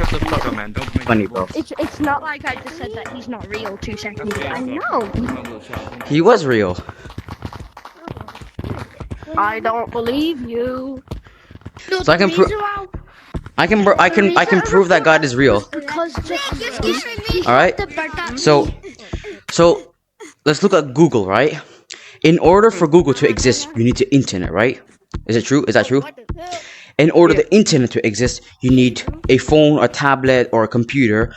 shut the fuck up, man. Don't make Funny, me bro. It's not like I just said that he's not real 2 seconds ago. I know. He was real. I don't believe you. So I can prove. I can prove that God is real. Because All right. So let's look at Google, right? In order for Google to exist, you need the internet, right? Is it true? Is that true? In order the internet to exist, you need a phone, a tablet, or a computer.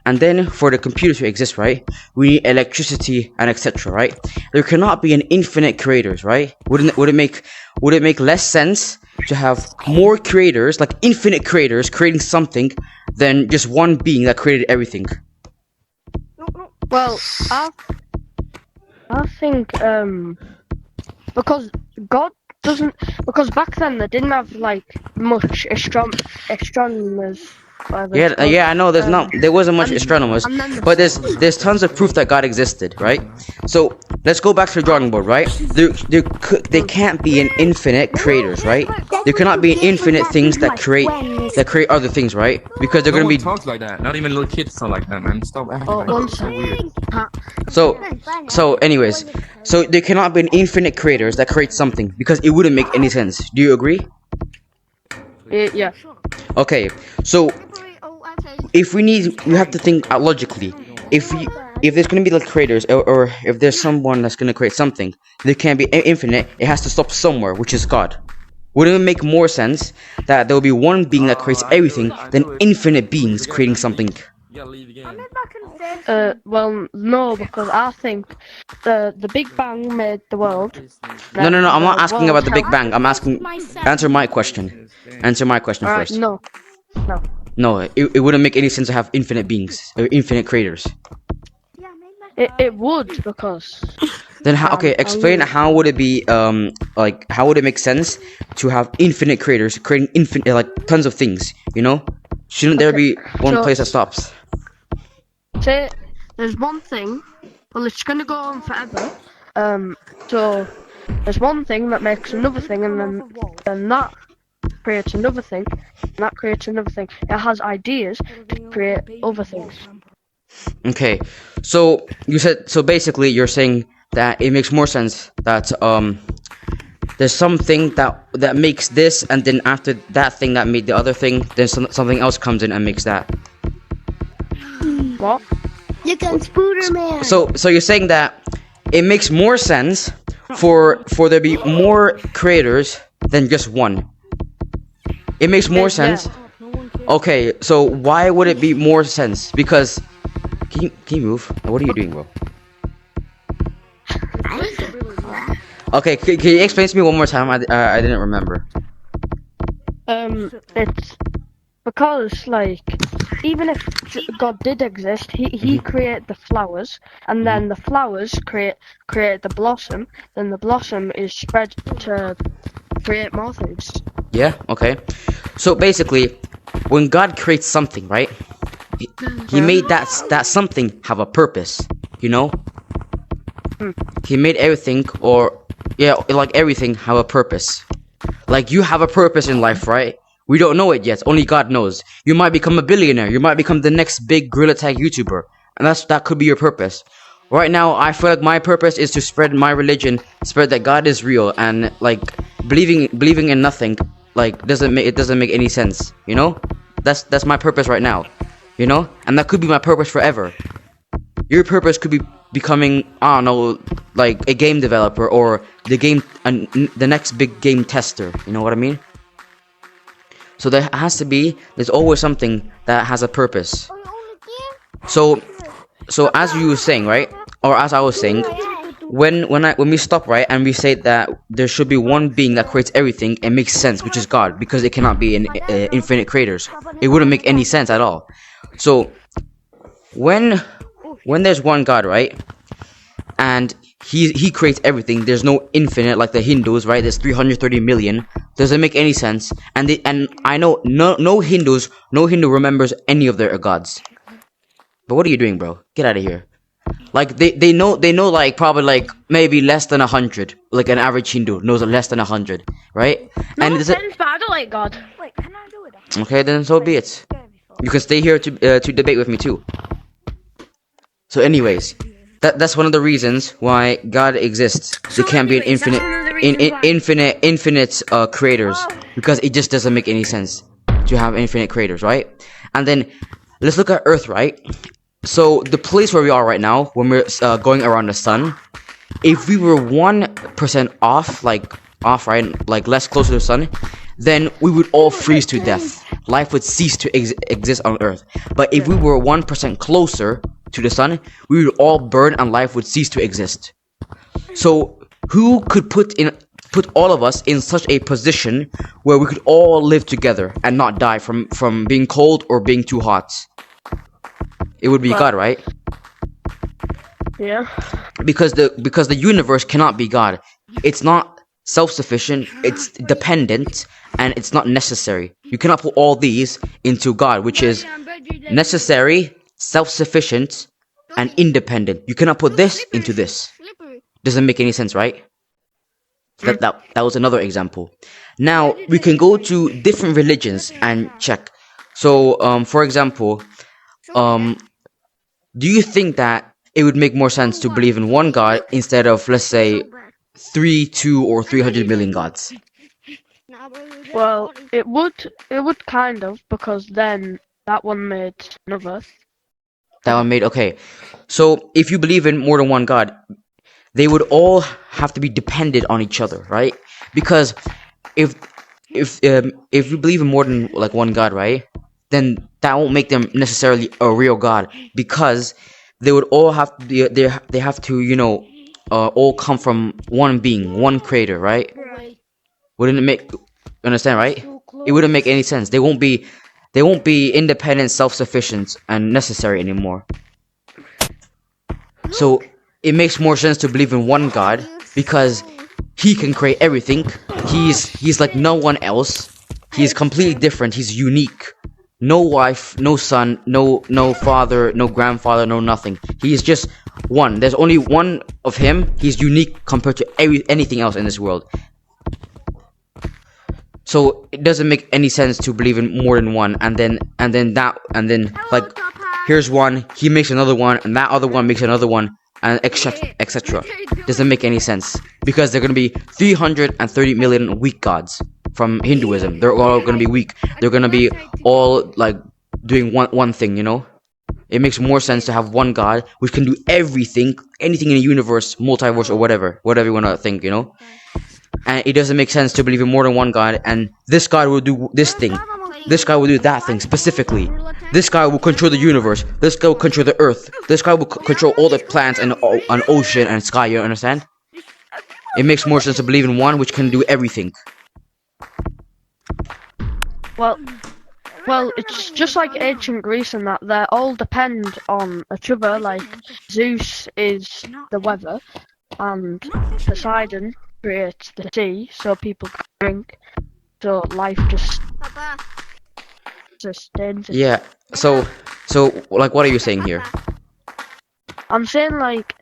And then for the computer to exist, right, we need electricity and etc. Right? There cannot be an infinite creators, right? Would it make less sense to have more creators, like infinite creators, creating something than just one being that created everything? Well, I think because God doesn't, because back then they didn't have like much astronomers. Yeah, I know. There wasn't much astronomers, but there's tons of proof that God existed, right? So let's go back to the drawing board, right? There can't be an infinite creators, right? There cannot be infinite things that create other things, right? Because they're gonna be. talks like that. Not even little kids talk like that, man. Stop acting like that. So weird. So anyways, so there cannot be an infinite creators that create something because it wouldn't make any sense. Do you agree? Yeah. Okay, so if we have to think logically. If there's gonna be like creators, or if there's someone that's gonna create something, there can't be infinite. It has to stop somewhere, which is God. Wouldn't it make more sense that there will be one being that creates everything than infinite beings creating something? Well, no, because I think the Big Bang made the world. No. I'm not asking about the Big Bang. I'm asking. Answer my question. Answer my question first. No. No, it wouldn't make any sense to have infinite beings or infinite creators. It would, because. Then how? Okay, explain how would it be like how would it make sense to have infinite creators creating infinite like tons of things? You know, shouldn't there be one place that stops? Say there's one thing. Well, it's gonna go on forever. So there's one thing that makes another thing, and then that creates another thing, and that creates another thing. It has ideas to create other things. Okay, so basically you're saying that it makes more sense that there's something that makes this, and then after that thing that made the other thing, then something else comes in and makes that. What? Look at Spooderman. So you're saying that it makes more sense for there to be more creators than just one. It makes more sense. Okay, so why would it be more sense? Because can you move? What are you doing, bro? Okay, can you explain to me one more time? I didn't remember. It's because like even if God did exist, he created the flowers, and then the flowers create the blossom, then the blossom is spread to create more things. Yeah, okay. So basically, when God creates something, right? He made that something have a purpose, you know? He made everything, like everything have a purpose. Like you have a purpose in life, right? We don't know it yet. Only God knows. You might become a billionaire. You might become the next big Gorilla Tag YouTuber. And that could be your purpose. Right now, I feel like my purpose is to spread my religion, spread that God is real, and like believing in nothing, like doesn't make any sense. You know, that's my purpose right now. You know, and that could be my purpose forever. Your purpose could be becoming, I don't know, like a game developer or the next big game tester. You know what I mean? So there's always something that has a purpose. So as you were saying, right, or as I was saying, when we stop, right, and we say that there should be one being that creates everything, it makes sense, which is God, because it cannot be infinite creators. It wouldn't make any sense at all. So when there's one God, right, and he creates everything, there's no infinite like the Hindus, right? There's 330 million. Doesn't make any sense. And I know no Hindu remembers any of their gods. But what are you doing, bro? Get out of here. Like they know like probably like maybe less than 100. Like an average Hindu knows less than 100, right? No offense, but I don't like God. Wait, can I do it? Okay, then so be it. You can stay here to debate with me too. So, anyways, that's one of the reasons why God exists. There can't be an infinite creators, because it just doesn't make any sense to have infinite creators, right? And then let's look at Earth, right? So the place where we are right now, when we're going around the sun, if we were 1% off, right, like less closer to the sun, then we would all freeze to death. Life would cease to exist on Earth. But if we were 1% closer to the sun, we would all burn and life would cease to exist. So who could put all of us in such a position where we could all live together and not die from being cold or being too hot? It would be God, right? Yeah. Because the universe cannot be God. It's not self-sufficient, it's dependent, and it's not necessary. You cannot put all these into God, which is necessary, self-sufficient, and independent. You cannot put this into this. Doesn't make any sense, right? That was another example. Now we can go to different religions and check. So for example, do you think that it would make more sense to believe in one God instead of, let's say, 3, 2, or 300 million gods? Well, it would kind of, because then that one made another. That one made, okay. So if you believe in more than one God, they would all have to be dependent on each other, right? Because if you believe in more than like one God, right, then that won't make them necessarily a real God, because they would all have to be, they have to, you know, all come from one being, one creator, right? Wouldn't it make, understand, right? It wouldn't make any sense. They won't be independent, self-sufficient, and necessary anymore. So it makes more sense to believe in one God, because he can create everything. He's like no one else. He's completely different. He's unique. No wife, no son, no father, no grandfather, no nothing. He is just one. There's only one of him. He's unique compared to anything else in this world. So it doesn't make any sense to believe in more than one, and then like here's one, he makes another one, and that other one makes another one, and etc. Doesn't make any sense, because they're gonna be 330 million weak gods from Hinduism. They're all gonna be weak. They're gonna be all like doing one thing, you know. It makes more sense to have one God which can do anything in the universe, multiverse, or whatever you wanna think, you know. And it doesn't make sense to believe in more than one God, and this God will do this thing, this guy will do that thing specifically, this guy will control the universe, this guy will control the earth, this guy will control all the plants and an ocean and sky, you understand? It makes more sense to believe in one which can do everything. Well, it's just like ancient Greece and that. They all depend on each other. Like Zeus is the weather, and Poseidon creates the sea so people can drink. So life just sustains. Yeah. So like, what are you saying here? I'm saying like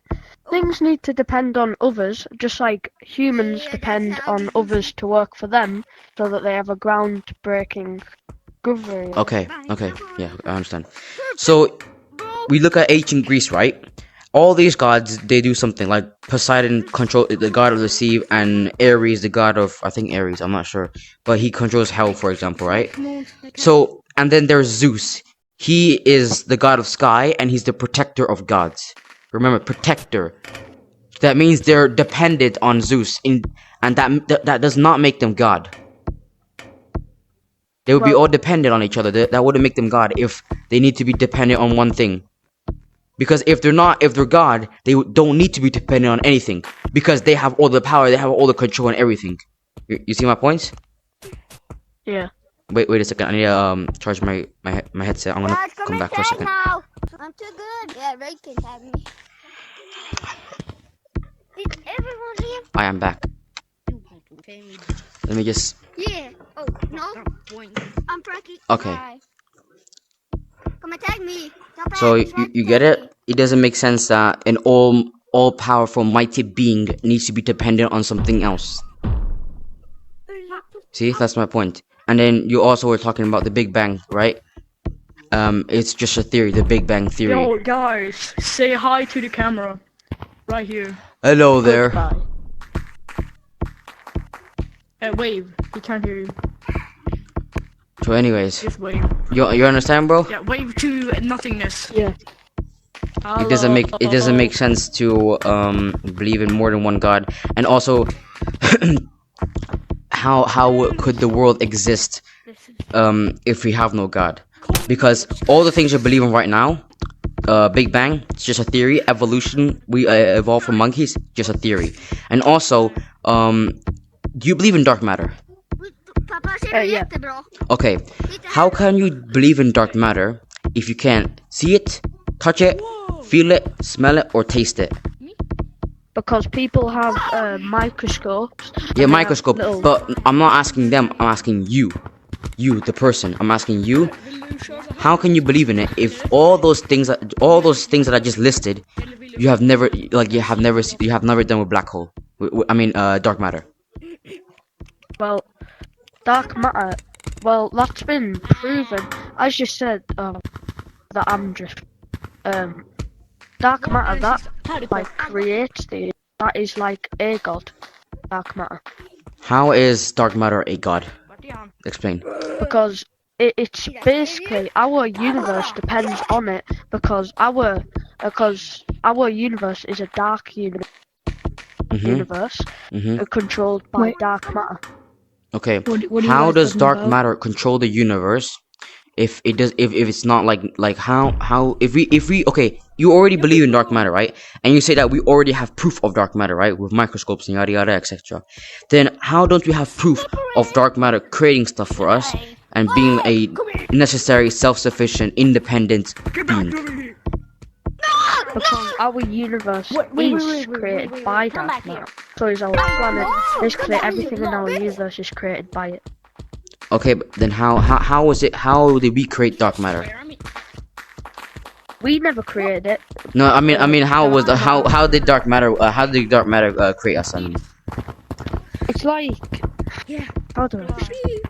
things need to depend on others, just like humans depend on others to work for them, so that they have a groundbreaking discovery. Okay, yeah, I understand. So we look at ancient Greece, right? All these gods, they do something. Like Poseidon control the god of the sea, and Ares, the god of, I think Ares, I'm not sure, but he controls hell, for example, right? So, and then there's Zeus. He is the god of sky, and he's the protector of gods. Remember, protector. That means they're dependent on Zeus, and that does not make them God. They would be all dependent on each other. That wouldn't make them God if they need to be dependent on one thing. Because if they're God, they don't need to be dependent on anything. Because they have all the power, they have all the control and everything. You see my points? Yeah. Wait a second. I need to charge my headset. I'm gonna come back for a second. Now. I'm too good. Yeah, Ray can tag me. Is everyone here? I am back. Let me just... Yeah. Oh, no. I'm Frankie. Okay. Hi. Come and tag me. So you get it? It doesn't make sense that an all-powerful mighty being needs to be dependent on something else. See, that's my point. And then you also were talking about the Big Bang, right? It's just a theory, the Big Bang Theory. Yo, guys, say hi to the camera. Right here. Hello there. Goodbye. Wave. He can't hear you. So anyways, Just wave. you understand, bro? Yeah, wave to nothingness. Yeah. It doesn't make sense to believe in more than one God, and also how could the world exist if we have no God? Because all the things you're believing right now, Big Bang, it's just a theory. Evolution, we evolved from monkeys, just a theory. And also, do you believe in dark matter? Yeah. bro. Okay, how can you believe in dark matter if you can't see it, touch it, feel it, smell it, or taste it? Because people have microscopes. Yeah, and they microscope. have little- But I'm not asking them. I'm asking you, the person. I'm asking you. How can you believe in it if all those things that I just listed, you have never done with black hole? I mean, dark matter. Well, dark matter. Well, that's been proven. As you said, that I'm just dark matter. That like creates the. That is like a god. Dark matter. How is dark matter a god? Explain. Because it's basically our universe depends on it because our universe is a dark universe controlled by dark matter. Okay. What are you How guys does talking dark about? matter control the universe? If it does, if it's not like how if we okay, you already believe in dark matter, right? And you say that we already have proof of dark matter, right? With microscopes and yada yada, etc. Then how don't we have proof of dark matter creating stuff for us and being a necessary, self-sufficient, independent being? Because our universe is created by dark matter. So is our planet. Basically, everything in our universe is created by it. Okay, but then how did we create dark matter? We never created it. No, I mean how did dark matter create us? I mean, It's like how do I explain?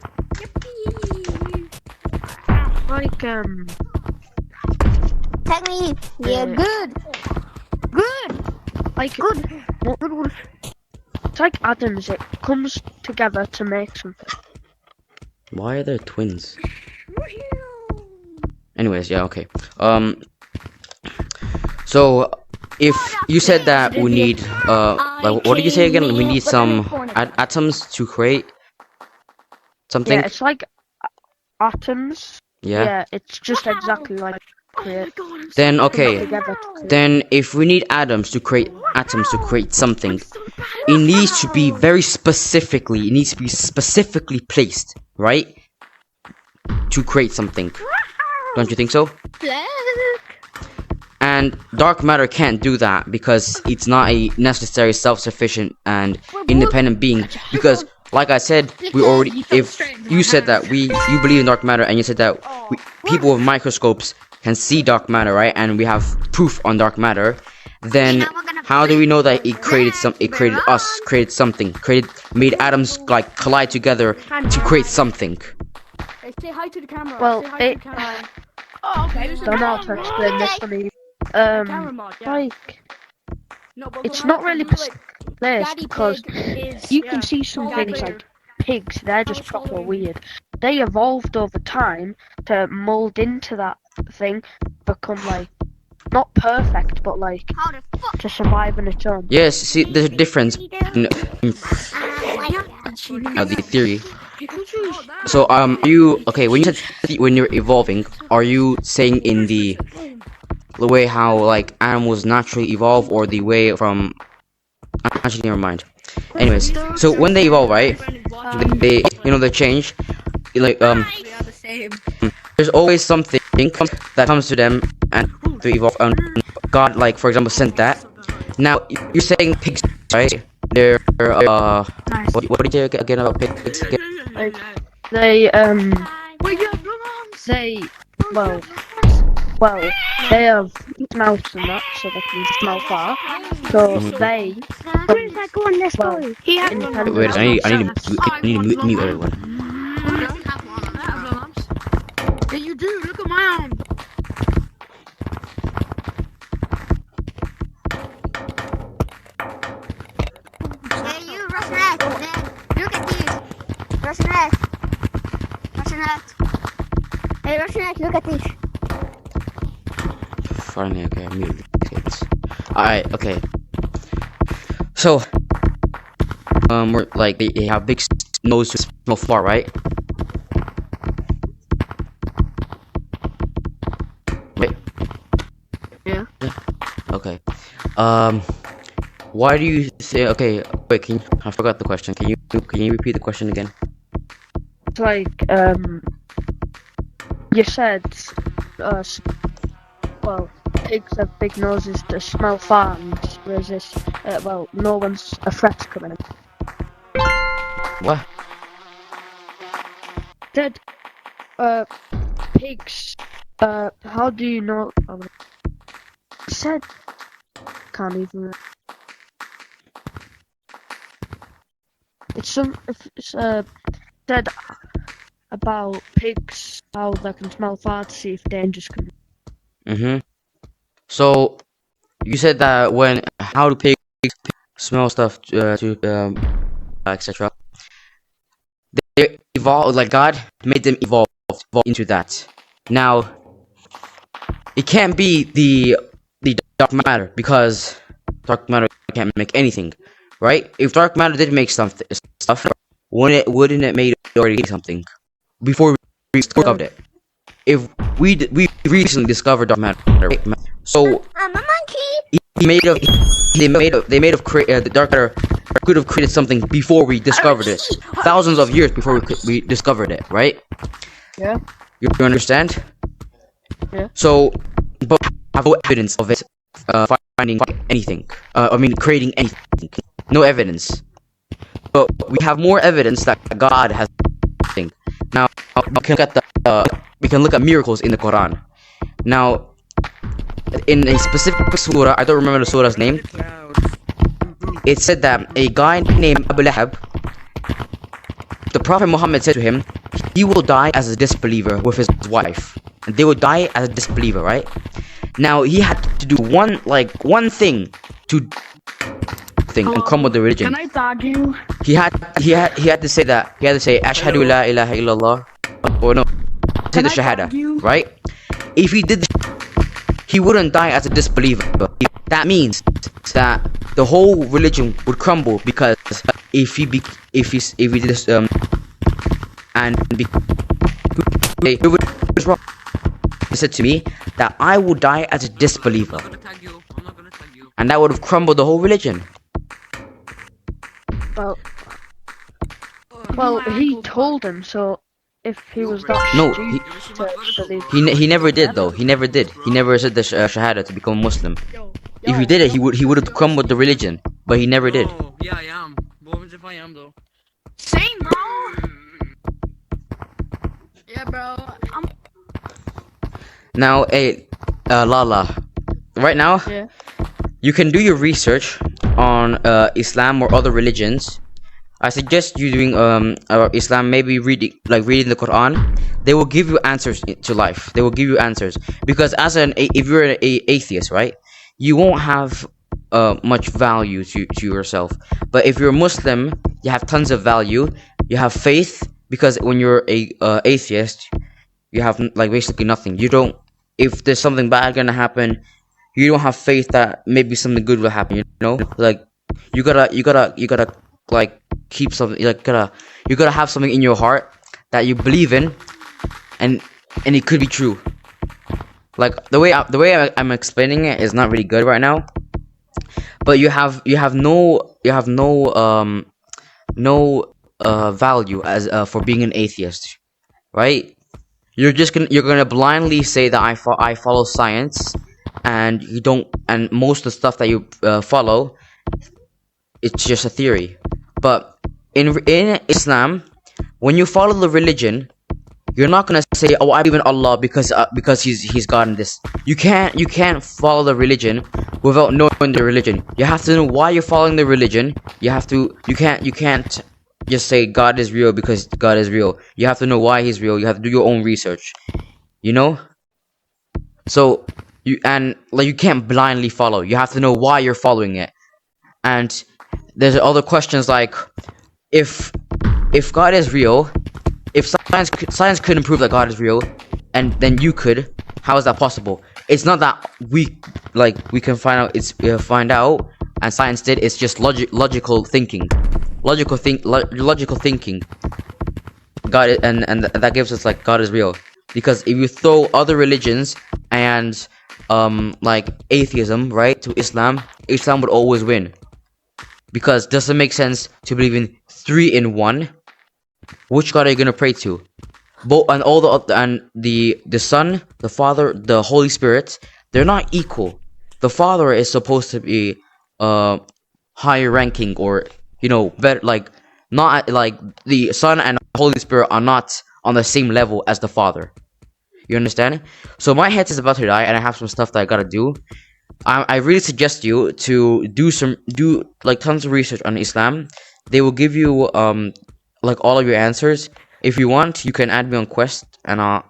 Like Tag me. Yeah, good. like it's like atoms. It comes together to make something. why are there twins? Anyways, yeah, okay. So if you said that we need like, what did you say again? We need some atoms to create something. Yeah, it's like atoms. Yeah. Yeah, it's just exactly like create. Then okay. Together to create. Then if we need atoms to create something, it needs to be specifically placed, right? To create something. Don't you think so? And dark matter can't do that because it's not a necessary, self-sufficient and independent being. Because, like I said, if you said that you believe in dark matter, and you said that people with microscopes can see dark matter, right? And we have proof on dark matter. Then how do we know that it created made atoms like collide together to create something? Hey, say hi to the camera. Well, say hi to the camera. Oh, okay. Don't know how to explain this to me. Camera mod, yeah. Like No, but it's we'll not have to really do it. placed Daddy because Pig is, you can see some Daddy things Pig. like pigs. They're just proper weird. They evolved over time to mold into that thing, become like not perfect, but like How the fuck? to survive on its own. Yes, see, there's a difference in the theory. So, when you said when you're evolving, are you saying in the way how like animals naturally evolve, or the way from? Actually, never mind. Anyways, so when they evolve, right? They they change. Like there's always something that comes to them and to evolve. And God, like for example, sent that. Now you're saying pigs, right? They're what did you say again about pigs? Like, they they have mouths and that, so they can smell far. So they Where's that going this way? He has Wait, I need to mute everyone. Yeah, you do. Look at at my arm. Hey, you Russianette, man. Look at these. Russianette. Russianette. Hey, Russianette, look at this. Finally, okay, I muted the kids. Alright, okay. So, we're like, they have big nose to smell far, right? Right? Yeah. Okay. Why do you say, okay, wait, I forgot the question. Can you repeat the question again? It's like, you said, well, pigs have big noses to smell far and resist, well, no one's a threat coming in. What? Said, pigs, how do you know, said, can't even, it's said about pigs, how they can smell far to see if danger's coming. Mm-hmm. So, you said that how do pigs smell stuff, etc. They evolve, like God made them evolve into that. Now, it can't be the dark matter, because dark matter can't make anything, right? If dark matter did make stuff, wouldn't it made already something before we discovered it? If we recently discovered dark matter, right? So I'm a monkey. they made of the dark matter could have created something before we discovered it, thousands of years before we discovered it, right? Yeah. You understand? Yeah. So, but we have no evidence of it finding anything. I mean, creating anything. No evidence. But we have more evidence that God has something. Now, we can look at miracles in the Quran. Now, in a specific surah, I don't remember the surah's name. It said that a guy named Abu Lahab, the Prophet Muhammad said to him, he will die as a disbeliever with his wife. And they will die as a disbeliever, right? Now, he had to do one thing and crumble the religion. Can I tag you? He had to say that. He had to say Ashhadu la ilaha illallah, or no, say the shahada, right? If he did, he wouldn't die as a disbeliever. That means that the whole religion would crumble, because if he did this was wrong. He said to me that I will die as a disbeliever, and that would have crumbled the whole religion. Well, he told him, so if he was that No, stupid he never did though. He never did. He never said the shahada to become a Muslim. If he did it, he would have crumbled the religion, but he never did. Yeah, I am. What happens if I am though? Same, bro. Yeah, bro. Now, hey, Lala, right now, Yeah. you can do your research on Islam or other religions. I suggest you doing about Islam, maybe reading the Quran. They will give you answers to life. They will give you answers, because if you're an atheist, right, you won't have much value to yourself. But if you're a Muslim, you have tons of value. You have faith, because when you're a atheist, you have basically nothing. You don't. If there's something bad gonna happen, you don't have faith that maybe something good will happen. You know, you gotta keep something. You gotta have something in your heart that you believe in, and it could be true. Like the way I'm explaining it is not really good right now, but you have no value as for being an atheist, right? You're gonna blindly say that I follow science, and you don't, and most of the stuff that you follow, it's just a theory. But in Islam, when you follow the religion, you're not gonna say, oh, I believe in Allah because he's God in this. You can't follow the religion without knowing the religion. You have to know why you're following the religion. You can't just say God is real because God is real. You have to know why he's real. You have to do your own research. You know? So you can't blindly follow. You have to know why you're following it. And there's other questions like, if God is real, if science couldn't prove that God is real, and then you could, how is that possible? It's not that we can find out, and science did. It's just logical thinking. Logical thinking. God and that gives us like God is real. Because if you throw other religions and like atheism, right, to Islam would always win. Because does it make sense to believe in 3 in 1? Which God are you gonna pray to? Both and all the Son, the Father, the Holy Spirit, they're not equal. The Father is supposed to be higher ranking, or better, like not like the Son and the Holy Spirit are not on the same level as the Father. You understand? So my head is about to die, and I have some stuff that I gotta do. I really suggest you to do like tons of research on Islam. They will give you like all of your answers. If you want, you can add me on Quest, and I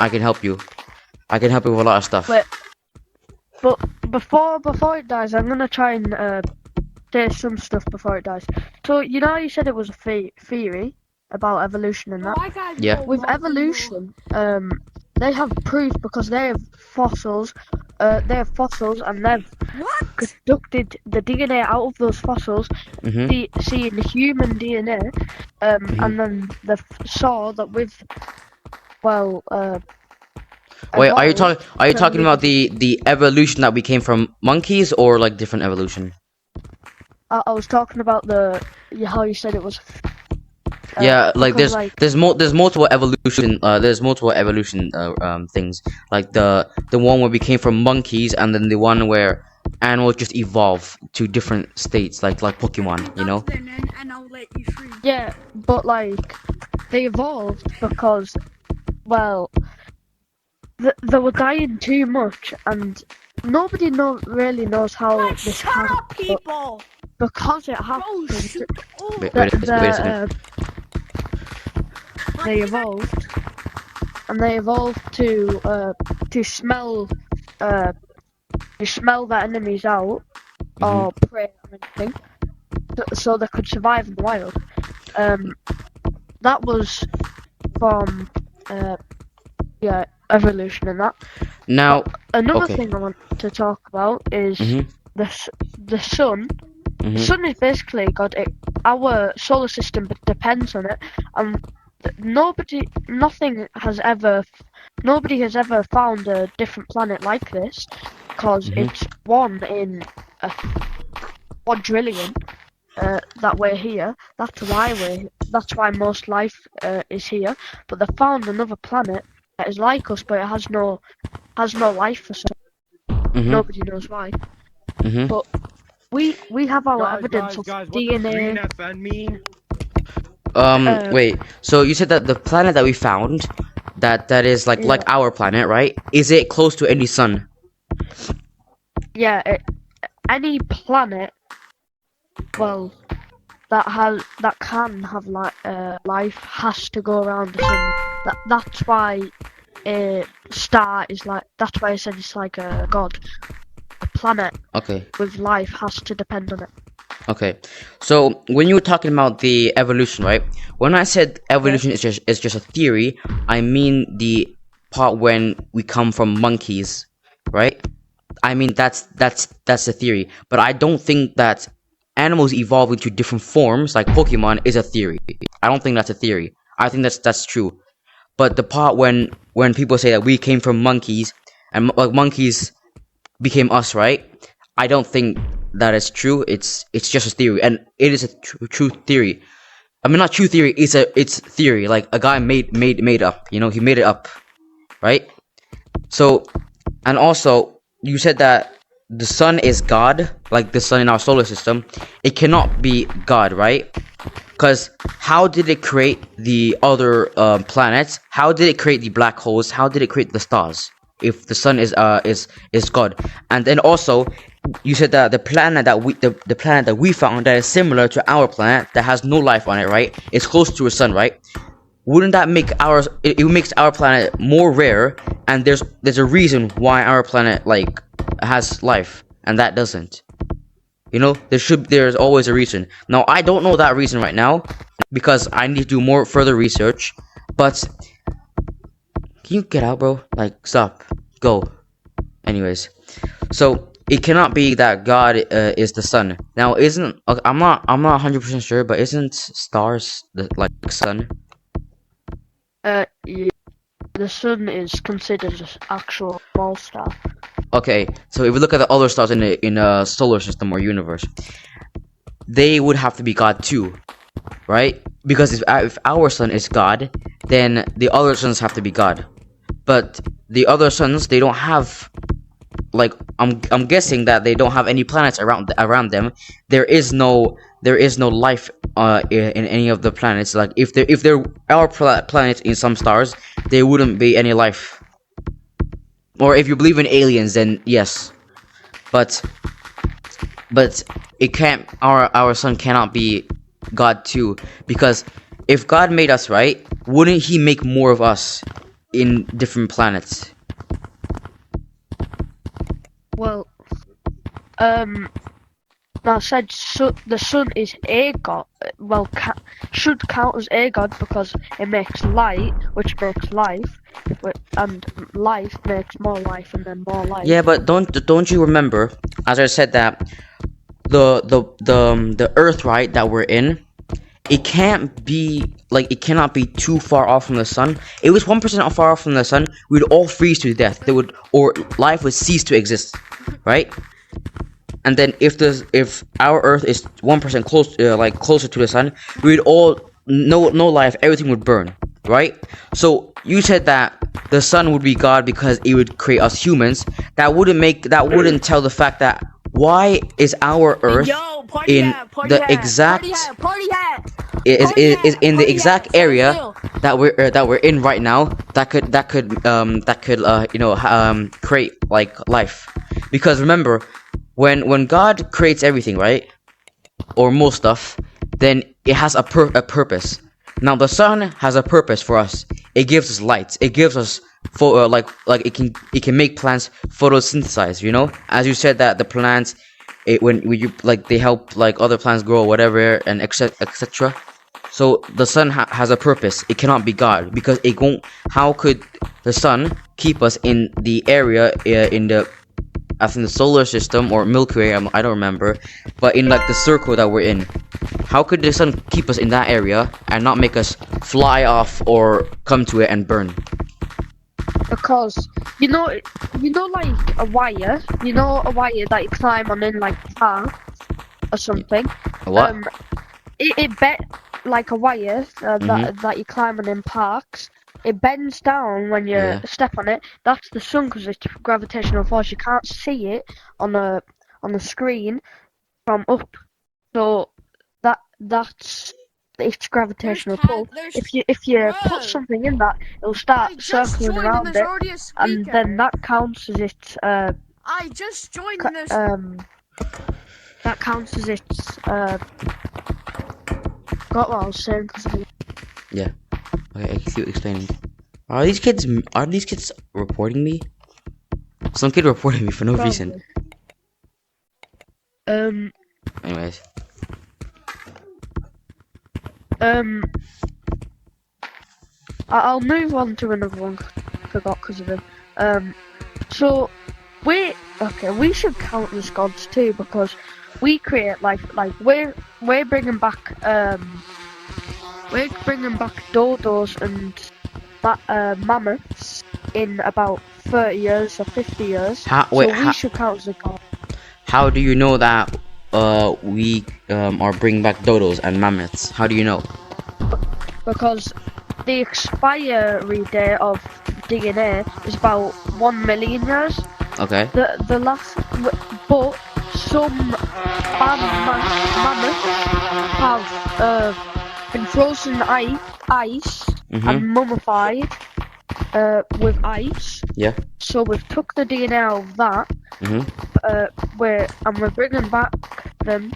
can help you. I can help you with a lot of stuff. But before it dies, I'm gonna try and say some stuff before it dies. So how you said it was a theory about evolution and that. Yeah. With evolution, they have proof because they have fossils. They have fossils, and they've conducted the DNA out of those fossils, seeing human DNA, and then they saw that with, wait, are you talking about the evolution that we came from monkeys, or like different evolution? I was talking about how you said it was. Yeah, like there's multiple evolution. There's multiple evolution things. Like the one where we came from monkeys, and then the one where animals just evolve to different states, like Pokemon. You know. And I'll let you free. Yeah, but like they evolved because, they were dying too much, and nobody really knows how this happened. People. Because it happened. Wait a second. They evolved, and they evolved to smell their enemies out, or prey or anything, so they could survive in the wild. That was from evolution and that. Now, but another thing I want to talk about is the sun. The sun is basically God. Our solar system depends on it, and nobody has ever found a different planet like this, because it's one in a quadrillion that we're here. That's why most life is here. But they found another planet that is like us, but it has no life for some. Nobody knows why. But we have our evidence of DNA. What does mean? Wait. So you said that the planet that we found, that is like our planet, right? Is it close to any sun? Yeah. Any planet, that can have life has to go around the sun. That's why a star is like. That's why I said it's like a god. A planet. Okay. With life has to depend on it. Okay, so when you were talking about the evolution, right? When I said evolution is just a theory, I mean the part when we come from monkeys, right? I mean that's the theory, but I don't think that animals evolve into different forms like Pokemon is a theory. I don't think that's a theory. I think that's true. But the part when people say that we came from monkeys and like monkeys became us, right? I don't think that is true. It's just a theory, and it is a true theory. I mean, not true theory. It's theory. Like a guy made up. He made it up, right? So, and also you said that the sun is God, like the sun in our solar system. It cannot be God, right? Because how did it create the other planets? How did it create the black holes? How did it create the stars? If the sun is God, and then also you said that the planet that we found that is similar to our planet that has no life on it, right? It's close to a sun, right? wouldn't that make it makes our planet more rare, and there's a reason why our planet like has life and that doesn't. You know, there's always a reason. Now I don't know that reason right now because I need to do more further research. But can you get out, bro? Like, stop, go. Anyways, so it cannot be that God is the sun. Now, isn't I'm not 100% sure, but isn't stars like sun? Yeah, the sun is considered an actual small star. Okay, so if we look at the other stars in a solar system or universe, they would have to be God too, right? Because if our sun is God, then the other suns have to be God. But the other suns, they don't have, like, I'm guessing that they don't have any planets around them. There is no life in any of the planets. Like if there are planets in some stars, there wouldn't be any life. Or if you believe in aliens, then yes. But it can't. Our sun cannot be God too, because if God made us, right, wouldn't He make more of us in different planets? Well, I said the sun is a god. Well, should count as a god because it makes light, which makes life, and life makes more life, and then more life. Yeah, but don't you remember, as I said, that the Earth, right, that we're in, it cannot be too far off from the sun. It was 1% far off from the sun, we'd all freeze to death. Or life would cease to exist, right? And then if our Earth is 1% closer to the sun, we'd all no life, everything would burn, right? So you said that the sun would be God because it would create us humans. That wouldn't tell the fact that why is our Earth in the exact is in the exact area that we're in right now that could create like life. Because remember, when God creates everything, right, or most stuff, then it has a purpose. Now the sun has a purpose for us. It gives us light. It gives us it can make plants photosynthesize. You know, as you said that the plants, when you they help like other plants grow or whatever, and etc. So the sun has a purpose. It cannot be God because it won't. How could the sun keep us in the area in the, I think, the solar system or Milky Way? I don't remember, but in like the circle that we're in, how could the sun keep us in that area and not make us fly off or come to it and burn? Because you know like a wire, that you climb on in like a park or something. What? It bet like a wire that you climb on in parks. It bends down when you step on it. That's the sun because it's gravitational force. You can't see it on the screen from up. So that's its gravitational pull. If you put something in that, it'll start circling around it, and then that counts as its. I just joined this. That counts as its. Got what I was saying. Yeah. Okay, I can see what you're explaining. Are these kids reporting me? Some kid reported me for no reason. Anyways. I'll move on to another one. Forgot because of him. So we should count as gods too because we create like we're bringing back dodos and mammoths in about 30 years or 50 years. We should count as a god. How do you know that we are bringing back dodos and mammoths? How do you know? Because the expiry date of DNA is about 1 million years. Okay. The last, but some mammoths have been frozen in ice and mummified with ice. Yeah. So we've took the DNA out of that. We're bringing back them.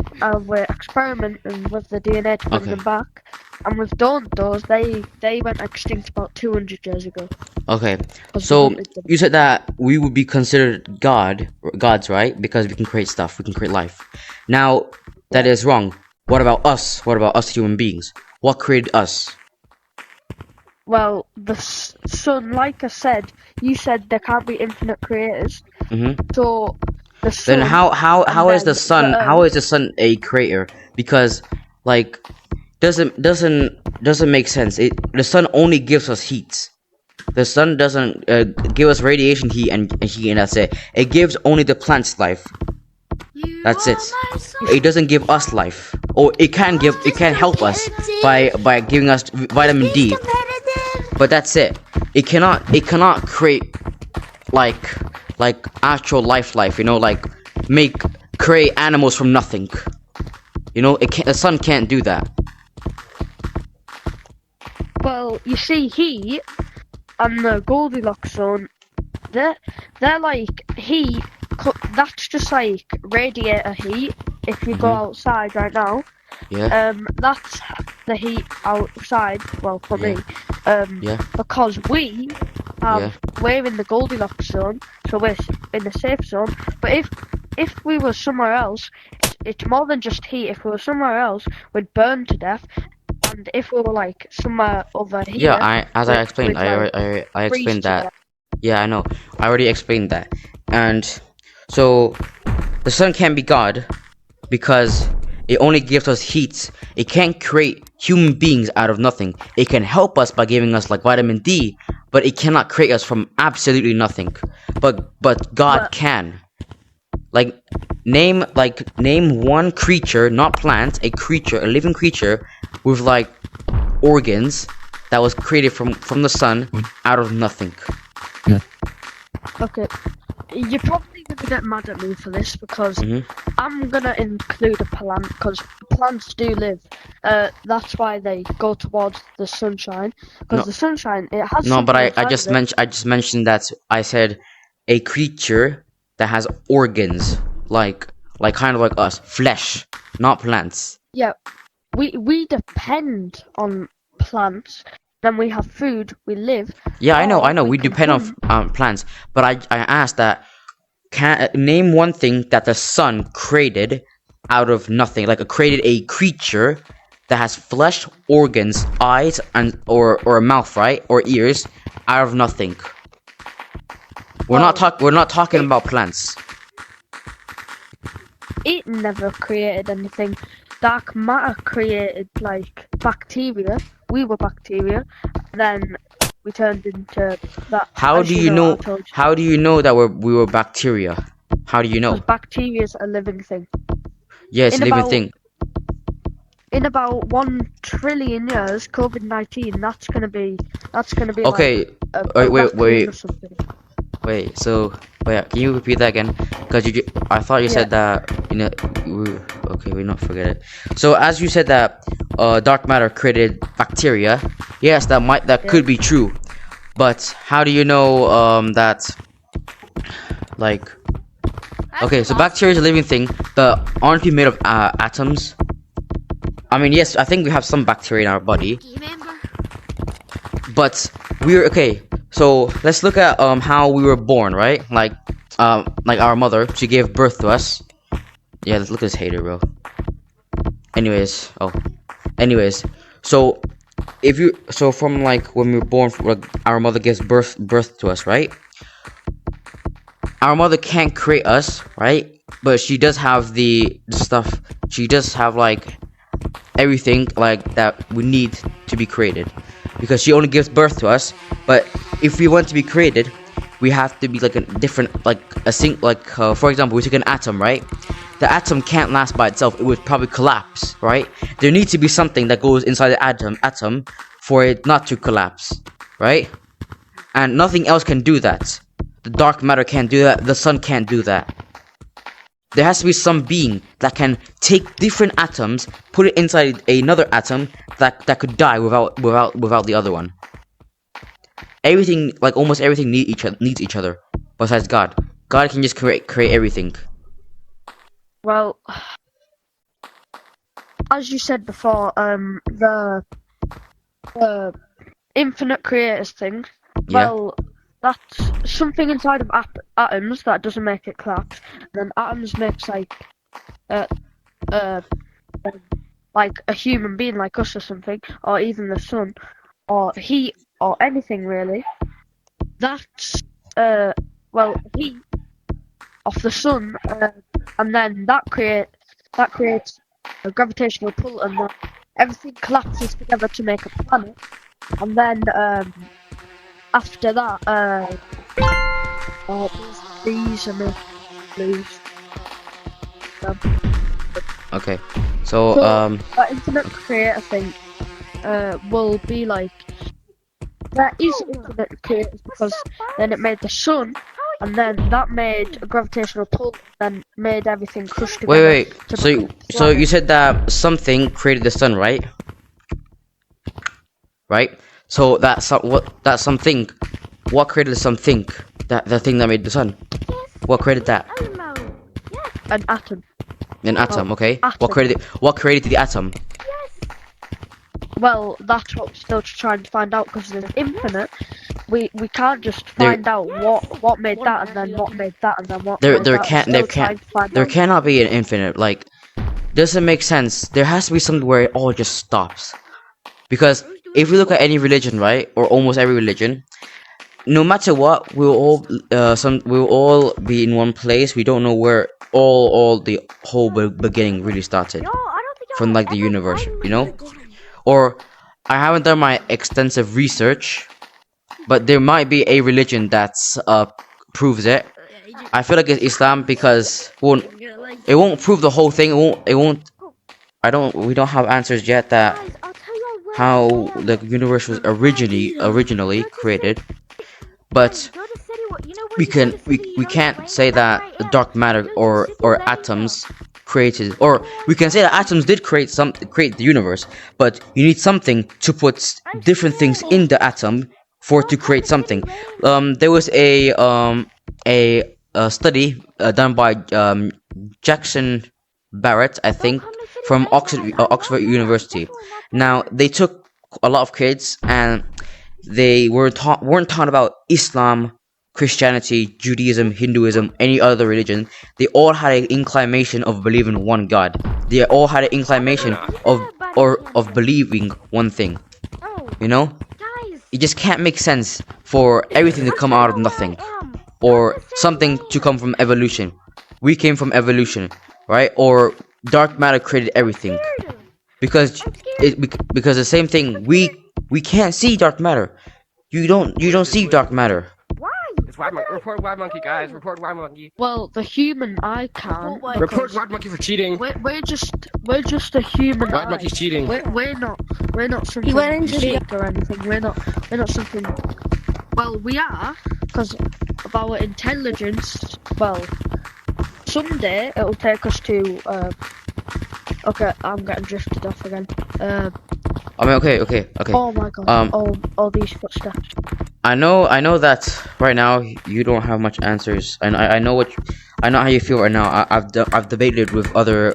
We're experimenting with the DNA to bring them back. and with those, they went extinct about 200 years ago. Okay, 'Cause we so hunted them. you said that we would be considered gods, right? Because we can create stuff, we can create life. Now, that is wrong. What about us? What about us human beings? What created us? Well, the sun, like I said, you said there can't be infinite creators. Mm-hmm. So the sun. Then how is then the sun? the How earth- is the sun a creator? Because like doesn't make sense. The sun only gives us heat. The sun doesn't give us radiation heat and that's it. It gives only the plants life. That's it. It doesn't give us life. Or it can help us by giving us vitamin D. But that's it. It cannot create like actual life, you know, like create animals from nothing. You know, the sun can't do that. Well, you see, heat and the Goldilocks zone, they're like heat. That's just like radiator heat. If you go outside right now, Yeah. that's the heat outside. Well, for me, Yeah. because we're in the Goldilocks zone, so we're in the safe zone. But if we were somewhere else, it's more than just heat. If we were somewhere else, we'd burn to death. And if we were like somewhere over here, I explained, I explained that. Yeah, I know. I already explained that. And so the sun can't be God because it only gives us heat. It can't create human beings out of nothing. It can help us by giving us like vitamin D, but it cannot create us from absolutely nothing. But God can. Like name one creature, not plants, a living creature with like organs that was created from the sun out of nothing. Okay, you're probably gonna get mad at me for this because Mm-hmm. I'm gonna include a plant because plants do live. That's why they go towards the sunshine because the sunshine it has. No, but I just just mentioned that I said a creature that has organs, like kind of like us, flesh, not plants. Yeah, we depend on plants. Then we have food. We live. Yeah, I know. We can depend on plants, but I asked that. Name one thing that the sun created out of nothing, like created a creature that has flesh, organs, eyes, and or a mouth, right, or ears, out of nothing. We're not talking about plants. It never created anything. Dark matter created like bacteria. We were bacteria. Then we turned into that. How as do you I know? told you. How do you know that we were bacteria? How do you know? Because bacteria is a living thing. Yeah, it's a living thing. In about 1 trillion years, COVID-19. That's gonna be. Okay. Like a Wait. or something. Wait. So wait. Can you repeat that again? Because I thought you said that. You know. Okay. We not forget it. So as you said that, dark matter created bacteria. Yes, that could be true. But how do you know that? Like. Okay, so bacteria is a living thing, but aren't we made of atoms? I mean, yes, I think we have some bacteria in our body, but we're okay. So let's look at how we were born, right? Like our mother, she gave birth to us. Yeah, let's look at this hater, bro. Anyways, so from like when we were born, like, our mother gives birth to us, right? Our mother can't create us, right? But she does have the stuff. She does have like everything like that we need to be created, because she only gives birth to us. But if we want to be created, we have to be like a different, like a for example, we take an atom, right? The atom can't last by itself. It would probably collapse, right? There needs to be something that goes inside the atom for it not to collapse, right? And nothing else can do that. The dark matter can't do that. The sun can't do that. There has to be some being that can take different atoms, put it inside another atom that could die without the other one. Everything, like almost everything, needs each other. Besides God, God can just create everything. Well, as you said before, infinite creators thing. Yeah. Well, that's something inside of atoms that doesn't make it collapse. Then atoms makes uh, uh, like a human being like us or something, or even the sun, or heat, or anything really. That's well, heat of the sun, and then that creates a gravitational pull, and then everything collapses together to make a planet, and then after that, these and blues. Okay. So That infinite creator thing will be like there is infinite creators because then it made the sun, and then that made a gravitational pull, then made everything crush together. wait. So you said that something created the sun, right? Right. So that something, what created the something? That the thing that made the sun. What created that? An atom. An atom. Okay. Atom. What created the atom? Well, that's what we're still trying to find out because there's infinite. We can't just find out what made that and then what made that and then what. There cannot be an infinite. Like, doesn't make sense. There has to be something where it all just stops. Because if we look at any religion, right, or almost every religion, no matter what, we'll all be in one place. We don't know where all the whole beginning really started from, like, the universe, you know. Or I haven't done my extensive research, but there might be a religion that's proves it. I feel like it's Islam because it won't prove the whole thing. It won't. We don't have answers yet that how the universe was originally created. But we can't say that dark matter or atoms created, or we can say that atoms did create the universe, but you need something to put different things in the atom for it to create something. There was a study done by Jackson Barrett, I think, from Oxford University. Now they took a lot of kids and they weren't taught about Islam, Christianity, Judaism, Hinduism, any other religion. They all had an inclination of believing in one God. They all had an inclination of believing one thing. You know? It just can't make sense for everything to come out of nothing, or something to come from evolution. We came from evolution, right? Or dark matter created everything. Because the same thing, we can't see dark matter. You don't see dark matter. Report Wild Monkey, guys. Report Wild Monkey. Well, the human eye can't. Report Wild Monkey for cheating. We're just a human Wild eye. Monkey's cheating. We're not something unique or anything. We're not something. Well, we are because of our intelligence. Well, someday it'll take us to. Okay, I'm getting drifted off again. I mean, okay. Oh my god. All these footsteps. I know that right now you don't have much answers, and I know how you feel right now. I've debated with other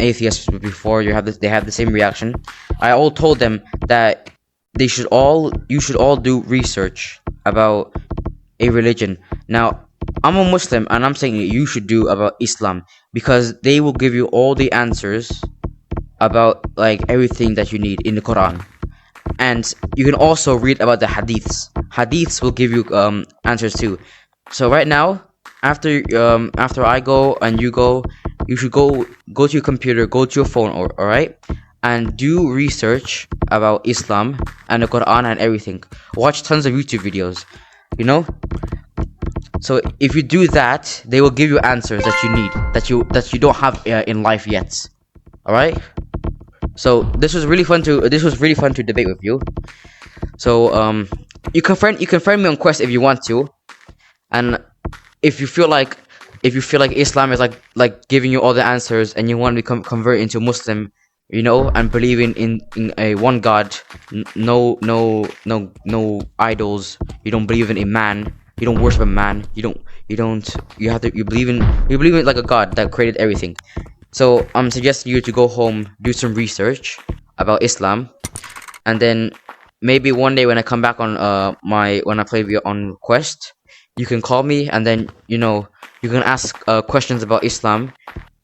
atheists before. They have the same reaction. I all told them that you should all do research about a religion. Now, I'm a Muslim, and I'm saying you should do about Islam because they will give you all the answers about, like, everything that you need in the Quran. And you can also read about the hadiths. Hadiths will give you answers too. So right now, after I go and you go, you should go to your computer, go to your phone, alright, and do research about Islam and the Quran and everything. Watch tons of YouTube videos, you know. So if you do that, they will give you answers that you need, that you don't have in life yet. Alright. So this was really fun to debate with you. So you can friend me on Quest if you want to, and if you feel like Islam is like giving you all the answers and you want to convert into Muslim, you know, and believing in a one God, no idols. You don't believe in a man. You don't worship a man. You believe in like a God that created everything. So I'm suggesting you to go home, do some research about Islam, and then maybe one day when I come back on when I play on Quest, you can call me, and then you can ask questions about Islam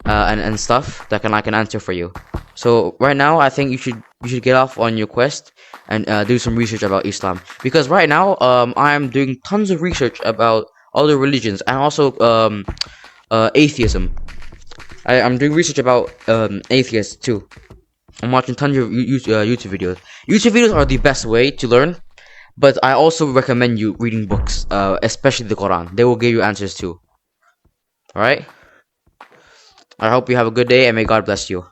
and stuff that I can answer for you. So right now I think you should get off on your Quest and do some research about Islam, because right now I'm doing tons of research about other religions and also atheism. I'm doing research about atheists too. I'm watching tons of YouTube videos. YouTube videos are the best way to learn, but I also recommend you reading books, especially the Quran. They will give you answers too. Alright? I hope you have a good day and may God bless you.